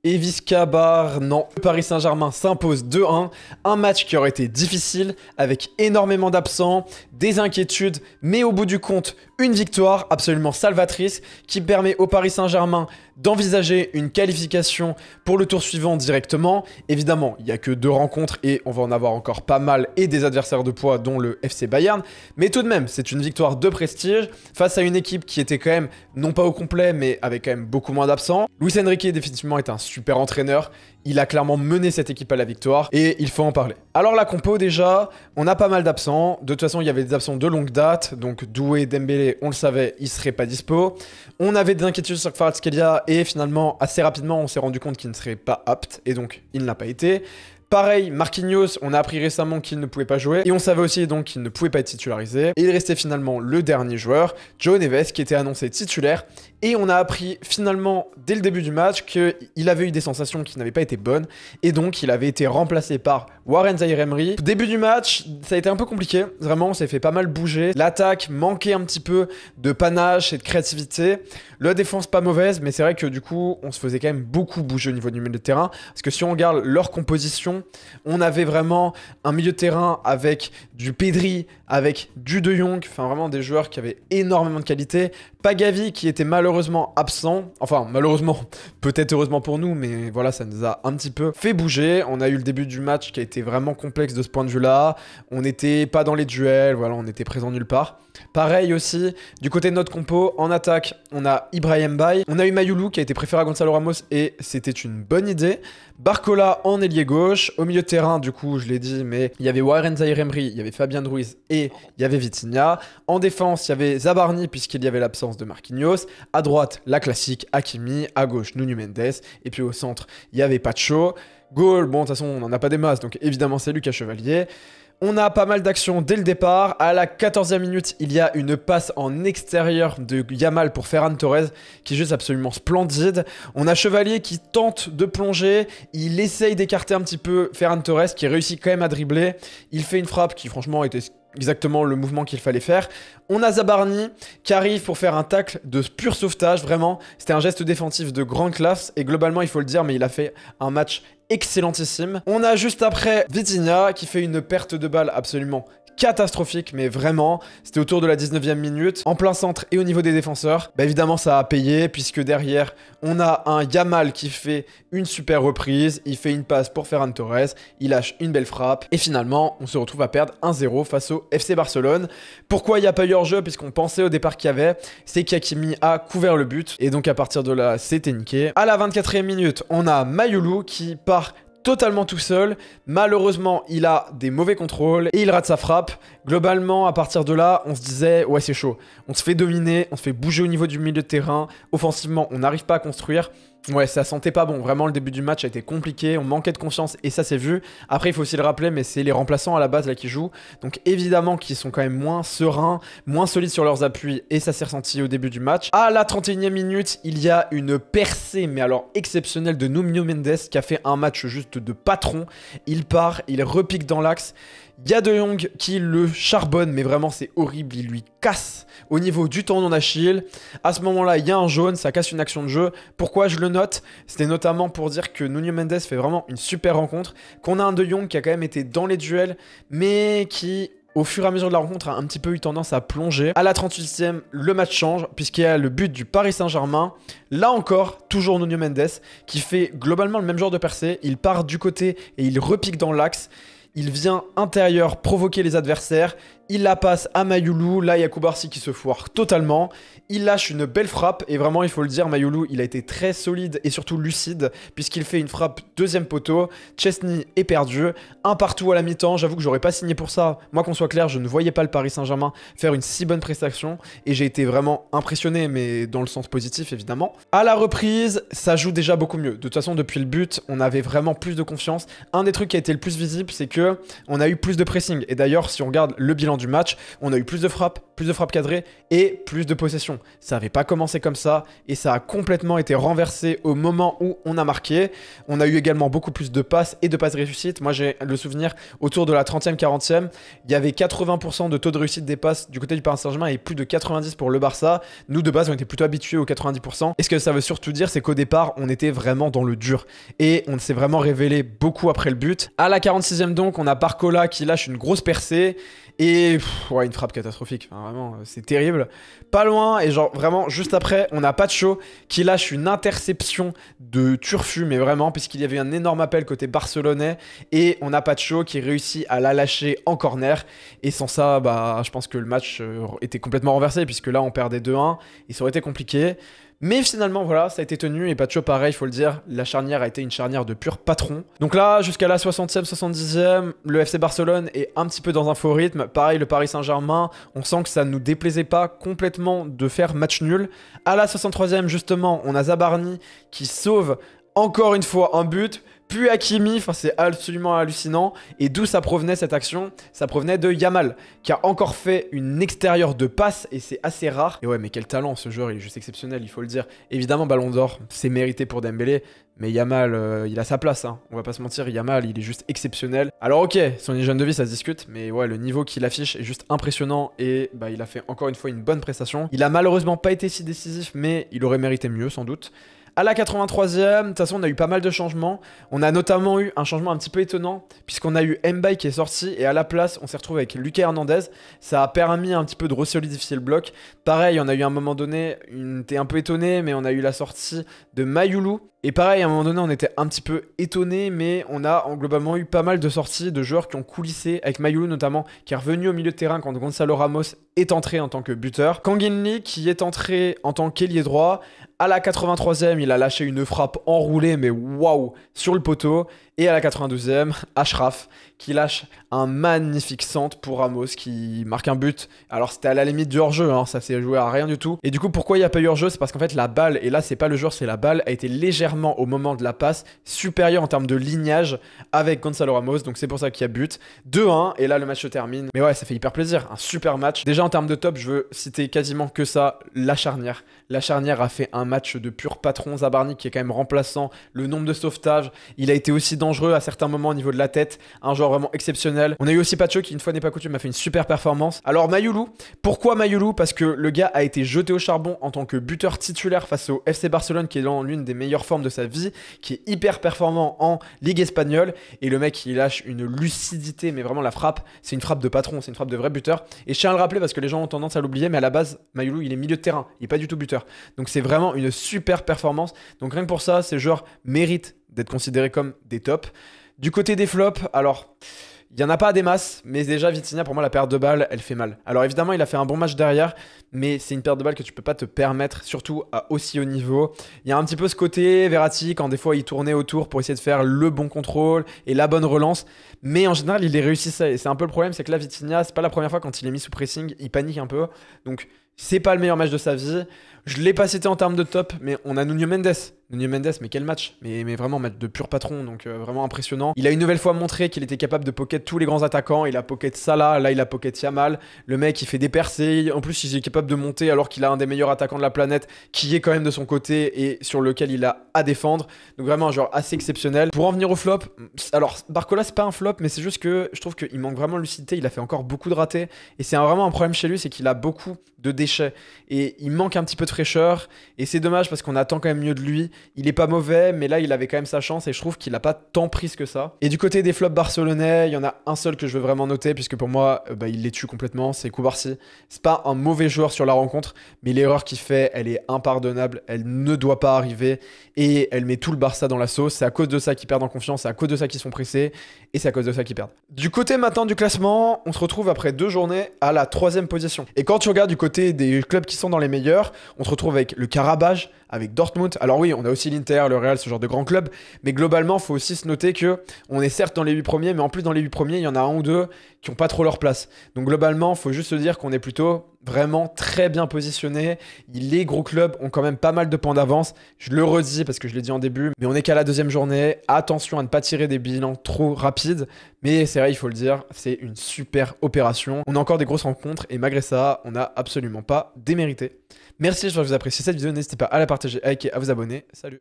Et Visca-Bar, non. Le Paris Saint-Germain s'impose 2-1. Un match qui aurait été difficile, avec énormément d'absents, des inquiétudes, mais au bout du compte, une victoire absolument salvatrice qui permet au Paris Saint-Germain d'envisager une qualification pour le tour suivant directement. Évidemment, il n'y a que 2 rencontres et on va en avoir encore pas mal et des adversaires de poids dont le FC Bayern. Mais tout de même, c'est une victoire de prestige face à une équipe qui était quand même, non pas au complet, mais avec quand même beaucoup moins d'absents. Luis Enrique, définitivement, est un super entraîneur. Il a clairement mené cette équipe à la victoire et il faut en parler. Alors la compo déjà, on a pas mal d'absents. De toute façon, il y avait des absents de longue date. Donc Doué, Dembélé, on le savait, ils seraient pas dispo. On avait des inquiétudes sur Kvaratskhelia et finalement, assez rapidement, on s'est rendu compte qu'il ne serait pas apte et donc il ne l'a pas été. Pareil, Marquinhos, on a appris récemment qu'il ne pouvait pas jouer et on savait aussi donc qu'il ne pouvait pas être titularisé. Et il restait finalement le dernier joueur, João Neves, qui était annoncé titulaire. Et on a appris finalement dès le début du match qu'il avait eu des sensations qui n'avaient pas été bonnes et donc il avait été remplacé par Warren Zaïre-Emery. Début du match, ça a été un peu compliqué, vraiment on s'est fait pas mal bouger. L'attaque manquait un petit peu de panache et de créativité. La défense pas mauvaise, mais c'est vrai que du coup on se faisait quand même beaucoup bouger au niveau du milieu de terrain. Parce que si on regarde leur composition, on avait vraiment un milieu de terrain avec du Pedri, avec du De Jong, enfin vraiment des joueurs qui avaient énormément de qualité. Pas Gavi qui était malheureusement absent, enfin malheureusement, peut-être heureusement pour nous, mais voilà, ça nous a un petit peu fait bouger. On a eu le début du match qui a été vraiment complexe de ce point de vue-là. On n'était pas dans les duels, voilà, on était présent nulle part. Pareil aussi, du côté de notre compo, en attaque, on a Ibrahim Bay, on a eu Mayulu qui a été préféré à Gonzalo Ramos et c'était une bonne idée. Barcola en ailier gauche, au milieu de terrain, du coup, je l'ai dit, mais il y avait Warren Zaïre-Emery, il y avait Fabien Ruiz et il y avait Vitinha. En défense, il y avait Zabarni puisqu'il y avait l'absence de Marquinhos. À droite, la classique Hakimi, à gauche, Nuno Mendes et puis au centre, il y avait Pacho. Goal, bon, de toute façon, on n'en a pas des masses, donc évidemment, c'est Lucas Chevalier. On a pas mal d'actions dès le départ. À la 14e minute, il y a une passe en extérieur de Yamal pour Ferran Torres qui est juste absolument splendide. On a Chevalier qui tente de plonger. Il essaye d'écarter un petit peu Ferran Torres qui réussit quand même à dribbler. Il fait une frappe qui franchement était exactement le mouvement qu'il fallait faire. On a Zabarni qui arrive pour faire un tacle de pur sauvetage, vraiment. C'était un geste défensif de grande classe et globalement, il faut le dire, mais il a fait un match excellentissime. On a juste après Vitinha qui fait une perte de balle absolument catastrophique, mais vraiment, c'était autour de la 19e minute, en plein centre et au niveau des défenseurs. Bah évidemment, ça a payé, puisque derrière, on a un Yamal qui fait une super reprise, il fait une passe pour Ferran Torres, il lâche une belle frappe, et finalement, on se retrouve à perdre 1-0 face au FC Barcelone. Pourquoi il n'y a pas eu hors-jeu? Puisqu'on pensait au départ qu'il y avait, c'est qu'Hakimi a couvert le but, et donc à partir de là, c'était niqué. À la 24e minute, on a Mayulu qui part totalement tout seul. Malheureusement, il a des mauvais contrôles et il rate sa frappe. Globalement, à partir de là, on se disait, ouais, c'est chaud. On se fait dominer, on se fait bouger au niveau du milieu de terrain. Offensivement, on n'arrive pas à construire. Ouais, ça sentait pas bon. Vraiment, le début du match a été compliqué. On manquait de confiance et ça s'est vu. Après, il faut aussi le rappeler, mais c'est les remplaçants à la base là qui jouent. Donc évidemment qu'ils sont quand même moins sereins, moins solides sur leurs appuis et ça s'est ressenti au début du match. À la 31e minute, il y a une percée, mais alors exceptionnelle de Nuno Mendes qui a fait un match juste de patron. Il part, il repique dans l'axe. Il y a De Jong qui le charbonne, mais vraiment c'est horrible, il lui casse au niveau du tendon d'Achille. À ce moment-là, il y a un jaune, ça casse une action de jeu. Pourquoi je le note? C'était notamment pour dire que Nuno Mendes fait vraiment une super rencontre, qu'on a un De Jong qui a quand même été dans les duels, mais qui, au fur et à mesure de la rencontre, a un petit peu eu tendance à plonger. À la 38e, le match change, puisqu'il y a le but du Paris Saint-Germain. Là encore, toujours Nuno Mendes, qui fait globalement le même genre de percée. Il part du côté et il repique dans l'axe. Il vient intérieur provoquer les adversaires. Il la passe à Mayulu. Là, il y a Koubarsi qui se foire totalement. Il lâche une belle frappe. Et vraiment, il faut le dire, Mayulu, il a été très solide et surtout lucide. Puisqu'il fait une frappe deuxième poteau. Chesney est perdu. Un partout à la mi-temps. J'avoue que j'aurais pas signé pour ça. Moi, qu'on soit clair, je ne voyais pas le Paris Saint-Germain faire une si bonne prestation. Et j'ai été vraiment impressionné, mais dans le sens positif, évidemment. À la reprise, ça joue déjà beaucoup mieux. De toute façon, depuis le but, on avait vraiment plus de confiance. Un des trucs qui a été le plus visible, c'est que on a eu plus de pressing. Et d'ailleurs, si on regarde le bilan du match, on a eu plus de frappes, plus de frappes cadrées et plus de possession. Ça n'avait pas commencé comme ça et ça a complètement été renversé au moment où on a marqué. On a eu également beaucoup plus de passes et de passes réussites. Moi, j'ai le souvenir autour de la 30e, 40e, il y avait 80% de taux de réussite des passes du côté du Paris Saint-Germain et plus de 90% pour le Barça. Nous, de base, on était plutôt habitués aux 90%. Et ce que ça veut surtout dire, c'est qu'au départ, on était vraiment dans le dur. Et on s'est vraiment révélé beaucoup après le but. À la 46e donc, on a Barcola qui lâche une grosse percée. Et ouais, une frappe catastrophique, enfin, vraiment, c'est terrible. Pas loin, et genre vraiment, juste après, on a Pacho qui lâche une interception de Turfu, mais vraiment, puisqu'il y avait un énorme appel côté barcelonais. Et on a Pacho qui réussit à la lâcher en corner. Et sans ça, bah, je pense que le match était complètement renversé, puisque là, on perdait 2-1, et ça aurait été compliqué. Mais finalement, voilà, ça a été tenu. Et Pacho, pareil, il faut le dire, la charnière a été une charnière de pur patron. Donc là, jusqu'à la 60e, 70e, le FC Barcelone est un petit peu dans un faux rythme. Pareil, le Paris Saint-Germain, on sent que ça ne nous déplaisait pas complètement de faire match nul. À la 63e, justement, on a Zabarni qui sauve encore une fois un but. Puis Hakimi, enfin c'est absolument hallucinant. Et d'où ça provenait cette action? Ça provenait de Yamal, qui a encore fait une extérieure de passe, et c'est assez rare. Et ouais, mais quel talent, ce joueur, il est juste exceptionnel, il faut le dire. Évidemment, Ballon d'Or, c'est mérité pour Dembélé, mais Yamal, il a sa place, hein. On va pas se mentir, Yamal, il est juste exceptionnel. Alors ok, son hygiène de vie, ça se discute, mais ouais, le niveau qu'il affiche est juste impressionnant, et bah il a fait encore une fois une bonne prestation. Il a malheureusement pas été si décisif, mais il aurait mérité mieux, sans doute. À la 83e, de toute façon, on a eu pas mal de changements. On a notamment eu un changement un petit peu étonnant, puisqu'on a eu Mbaye qui est sorti, et à la place, on s'est retrouvé avec Lucas Hernandez. Ça a permis un petit peu de resolidifier le bloc. Pareil, on a eu à un moment donné, on était un peu étonné, mais on a eu la sortie de Mayoulou. Et pareil, à un moment donné, on était un petit peu étonné, mais on a globalement eu pas mal de sorties de joueurs qui ont coulissé, avec Mayoulou notamment, qui est revenu au milieu de terrain quand Gonzalo Ramos est entré en tant que buteur. Kang In Lee qui est entré en tant qu'ailier droit. À la 83e, il a lâché une frappe enroulée, mais waouh, sur le poteau. Et à la 92e, Achraf qui lâche un magnifique centre pour Ramos qui marque un but. Alors c'était à la limite du hors-jeu, hein, ça s'est joué à rien du tout. Et du coup, pourquoi il n'y a pas eu hors-jeu? C'est parce qu'en fait la balle, et là c'est pas le joueur, c'est la balle, a été légèrement au moment de la passe supérieure en termes de lignage avec Gonzalo Ramos. Donc c'est pour ça qu'il y a but. 2-1, et là le match se termine. Mais ouais, ça fait hyper plaisir, un super match. Déjà en termes de top, je veux citer quasiment que ça, la charnière. La charnière a fait un match de pur patron. Zabarni qui est quand même remplaçant, le nombre de sauvetages, il a été aussi dangereux à certains moments au niveau de la tête, un joueur vraiment exceptionnel. On a eu aussi Pacho qui, une fois n'est pas coutume, a fait une super performance. Alors Mayoulou, pourquoi Mayoulou? Parce que le gars a été jeté au charbon en tant que buteur titulaire face au FC Barcelone qui est dans l'une des meilleures formes de sa vie, qui est hyper performant en Ligue espagnole, et le mec il lâche une lucidité, mais vraiment la frappe, c'est une frappe de patron, c'est une frappe de vrai buteur. Et je tiens à le rappeler parce que les gens ont tendance à l'oublier, mais à la base Mayoulou il est milieu de terrain, il est pas du tout buteur. Donc c'est vraiment une super performance. Donc rien que pour ça, ces joueurs méritent d'être considérés comme des tops. Du côté des flops, alors il n'y en a pas des masses, mais déjà Vitinha, pour moi la perte de balle elle fait mal. Alors évidemment il a fait un bon match derrière, mais c'est une perte de balle que tu peux pas te permettre, surtout à aussi haut niveau. Il y a un petit peu ce côté Verratti quand des fois il tournait autour pour essayer de faire le bon contrôle et la bonne relance, mais en général il les réussissait. Et c'est un peu le problème, c'est que là Vitinha, c'est pas la première fois quand il est mis sous pressing, il panique un peu. Donc c'est pas le meilleur match de sa vie. Je l'ai pas cité en termes de top, mais on a Nuno Mendes. Nuno Mendes, mais quel match, mais vraiment match de pur patron, donc vraiment impressionnant. Il a une nouvelle fois montré qu'il était capable de pocket tous les grands attaquants. Il a pocket Salah, là il a pocket Yamal. Le mec il fait des percées, en plus il est capable de monter alors qu'il a un des meilleurs attaquants de la planète qui est quand même de son côté et sur lequel il a à défendre. Donc vraiment un joueur assez exceptionnel. Pour en venir au flop, alors Barcola c'est pas un flop, mais c'est juste que je trouve qu'il manque vraiment de lucidité. Il a fait encore beaucoup de ratés et c'est vraiment un problème chez lui, c'est qu'il a beaucoup de déchets et il manque un petit peu de fraîcheur et c'est dommage parce qu'on attend quand même mieux de lui. Il est pas mauvais, mais là il avait quand même sa chance et je trouve qu'il a pas tant prise que ça. Et du côté des flops barcelonais, il y en a un seul que je veux vraiment noter puisque pour moi il les tue complètement, c'est Cubarsí. C'est pas un mauvais joueur sur la rencontre, mais l'erreur qu'il fait elle est impardonnable, elle ne doit pas arriver et elle met tout le Barça dans la sauce. C'est à cause de ça qu'ils perdent en confiance, c'est à cause de ça qu'ils sont pressés et c'est à cause de ça qu'ils perdent. Du côté maintenant du classement, on se retrouve après 2 journées à la 3e position. Et quand tu regardes du côté des clubs qui sont dans les meilleurs, on se retrouve avec le Karabakh, avec Dortmund. Alors oui, on a aussi l'Inter, le Real, ce genre de grands clubs, mais globalement, il faut aussi se noter que on est certes dans les 8 premiers, mais en plus dans les 8 premiers, il y en a un ou deux qui n'ont pas trop leur place. Donc globalement, il faut juste se dire qu'on est plutôt vraiment très bien positionné. Les gros clubs ont quand même pas mal de points d'avance. Je le redis parce que je l'ai dit en début, mais on n'est qu'à la deuxième journée. Attention à ne pas tirer des bilans trop rapides. Mais c'est vrai, il faut le dire, c'est une super opération. On a encore des grosses rencontres et malgré ça, on n'a absolument pas démérité. Merci, j'espère que vous appréciez cette vidéo. N'hésitez pas à la partager, à liker, à vous abonner. Salut!